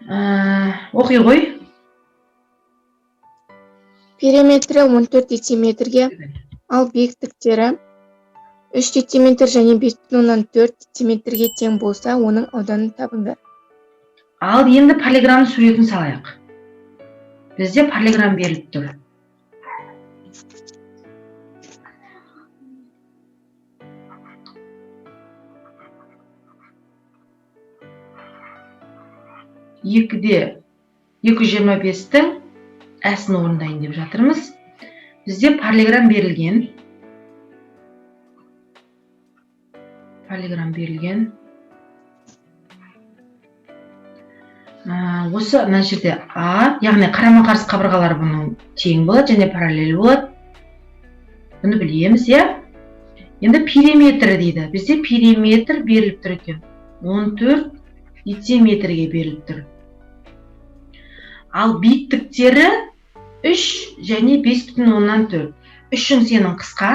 Оқи ғой. Периметрі 14 дециметрге, ал биіктіктері 3 дециметр және 5,4 дециметрге тең болса, оның ауданын табыңдар. Ал енді параллелограмм суретін салайық. Бізде параллелограмм беріліп тұр. Екіде 225-тің әсін орындайын деп жатырмыз. Бізде параллелограмм берілген. Осы мына жерде А, яғни қарама-қарсы қабырғалар бұның тең болады және параллель болады. Бұны білеміз, иә? Енді периметрі дейді. Бізде периметр беріліп тұр екен. 14 дециметрге беріліп тұр. Ал биіктіктері 3 және 5,4. 3-ің сенің қысқа.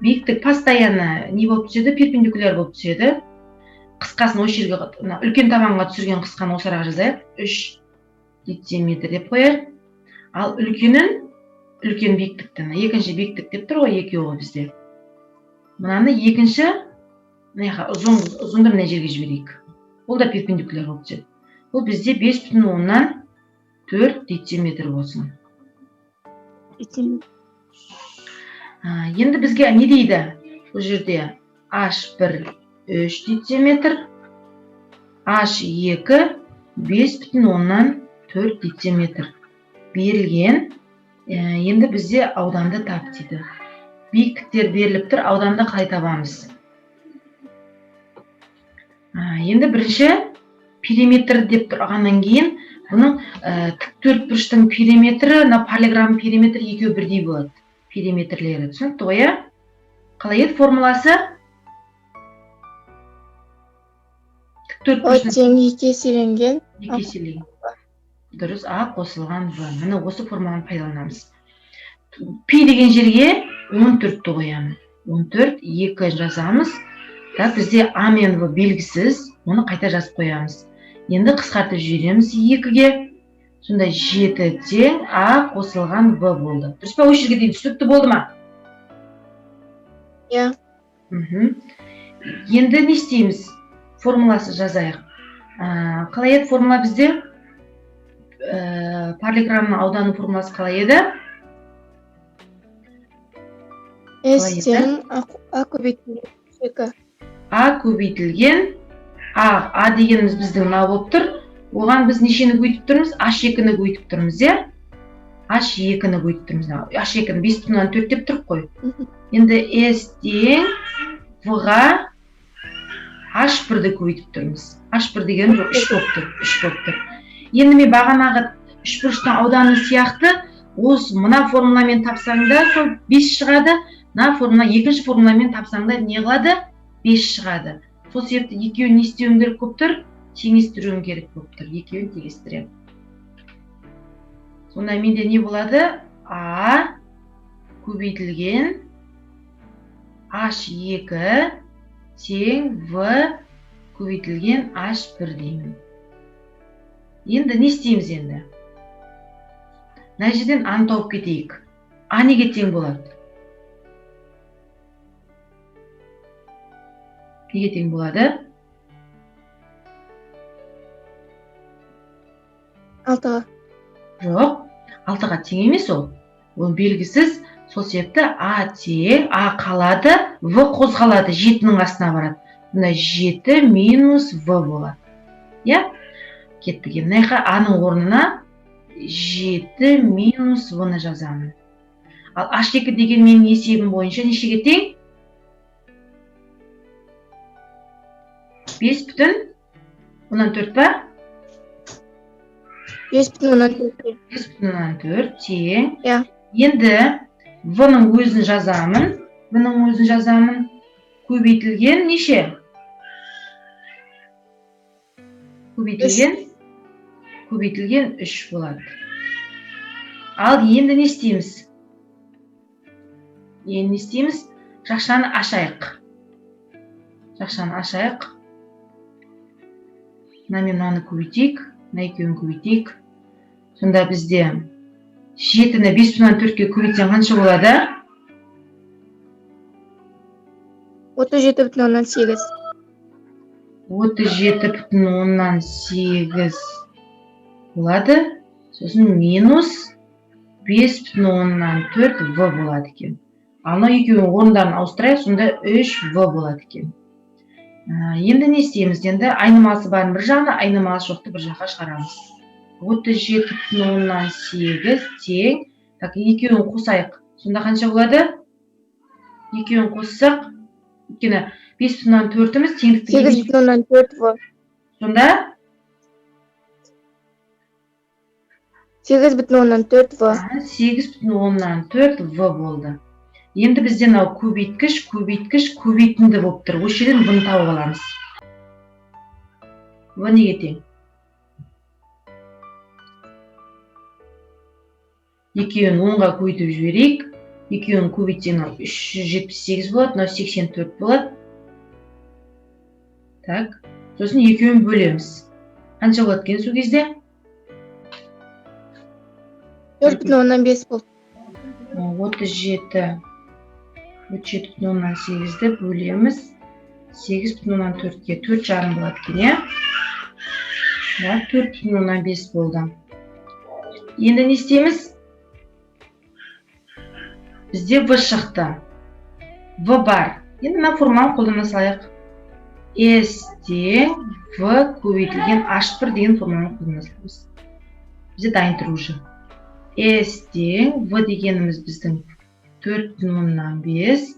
Биіктік постоянно не болып түседі? Перпендикуляр болып түседі. Қысқасын осы жерге, үлкен табанға түсірген қысқаны осы араға жазайық. 3 дециметр деп қояйық. Ал үлкен биіктікті, екінші биіктік деп тұр ғой, екеуі бізде. Мынаны екінші ұзынды мына жерге жіберейік. Ол да перпендикуляр болып түседі. Бұл бізде 5,4 дециметр болсын. Енді бізге не дейді? Бұл жерде H1 3 дециметр, H2 5,4 дециметр берілген. Енді бізде ауданды тап дейді. Биіктіктер беріліп тұр, ауданды қалай табамыз? Енді бірінші периметр деп тұрғаннан кейін, бұның тіктөртбұрыштың периметрі, параллелограмм периметр екеуі бірдей болады. Периметрлері. Түсінікті ғой, иә? Қалай еді формуласы? Тең екі еселенген. Дұрыс, А қосылған В. Міне осы формуланы пайдаланамыз. Пи деген жерге 14-ті қоямын. 14, 2 жазамыз. Бізде А мен В белгісіз, оны қайта жазып қоямыз. Енді қысқартып жібереміз 2-ге. Сонда 7 тең А қосылған В болды. Дұрыс па, осы жерге дейін түсінікті болды ма? Иә. Енді не істейміз? Формуласы жазайық. Қалай еді формула бізде? Параллелограммның ауданы формуласы қалай еді? S тең А көбейтілген 2. А көбейтілген А дегеніміз біздің мынау болып тұр. Оған біз нешені көйтіп тұрмыз? H2-ні көйтіп тұрмыз, иә? H2-ні көйтіп тұрмыз. H2-ні 5,4 деп тұрып қой. Енді S тең В-ға H1-ді көйтіп тұрмыз. H1 деген 3 болып тұр. Енді мен бағанағы 3 бұрыштың ауданы сияқты, осы мына формуламен тапсаңда сол 5 шығады. Мына формула, екінші формуламен тапсаңда не қылады? 5 шығады. Сол себепті екеуін не істеуім керек болып тұр? Теңестіруім керек болып тұр. Екеуін теңестірем. Сонда менде не болады? А көбейтілген H2 тең В көбейтілген H1 деймін. Енді не істейміз енді? Мына жерден А-ны тауып кетейік. А неге тең болады? Неге тең болады? 6-ға. Жоқ, 6-ға тең емес ол. Ол белгісіз. Сол себепті А тең, А қалады, В қозғалады, 7-нің астына барады. Мына 7 минус В болады. Иә? Кеттік. Мына А-ның орнына 7 минус В-ны жазамын. Ал H2 деген менің есебім бойынша нешеге тең? 5,4 ба? 5,4 тең. Енді В-ның өзін жазамын. Көбейтілген неше? Көбейтілген 3 болады. Ал енді не істейміз? Жақшаны ашайық. Мына мен мынаны көбейтейік. мына екеуін көбейтейік. Сонда бізде 7-ні 5/4-ке көбейтсең қанша болады? 37,8. 37,8 болады. Сосын минус 5/4 В болады екен. Ал мына екеуінің орындарын ауыстырайық, сонда 3 В болады екен. Енді не істейміз? Енді айнымасы барын бір жағына, айнымасы жоқты бір жаққа шығарамыз. 37,8 тең. Так, екеуін қосайық. Сонда қанша болады? Екеуін қоссақ, өйткені 5/4-іміз теңдікті 8,4 В. Сонда 8,4 В. 8/4 В болды. Енді бізде мынау көбейткіш, көбейтінді болып тұр. Осы жерден бұны тауып аламыз. В неге тең? Екеуін 10-ға көбейтіп жіберейік. Екеуін көбейтсең 378 болады, мынау 84 болады. Так, сосын екеуін бөлеміз. Қанша болады екен сол кезде? 4,5 болды. 37,8-ді бөлеміз. 8/4-ке 4,5 болады екен, иә? 4,5 болды. Енді не істейміз? Бізде В шықты. В бар. Енді мына форманы қолдана салайық. S тең В көбейтілген H1 деген форманы қолдана саламыз. Бізде дайын тұр уже. S тең В дегеніміз біздің 4/5.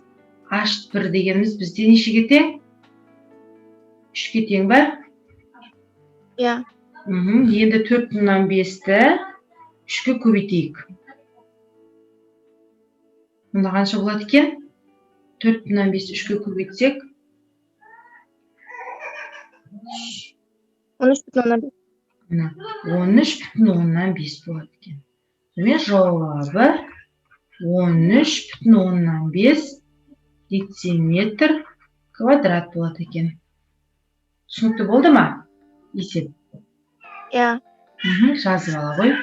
H1 дегеніміз бізде нешеге тең? 3-ке тең ба? Иә. Енді 4/5-ті 3-ке көбейтейік. Мұнда қанша болады екен? 4/5 3-ке көбейтсек 13,5. 13/5 болады екен. Сонымен жауабы 13/5 дециметр квадрат болады екен. Түсінікті болды ма? Есеп. Иә. Жазып ала ғой.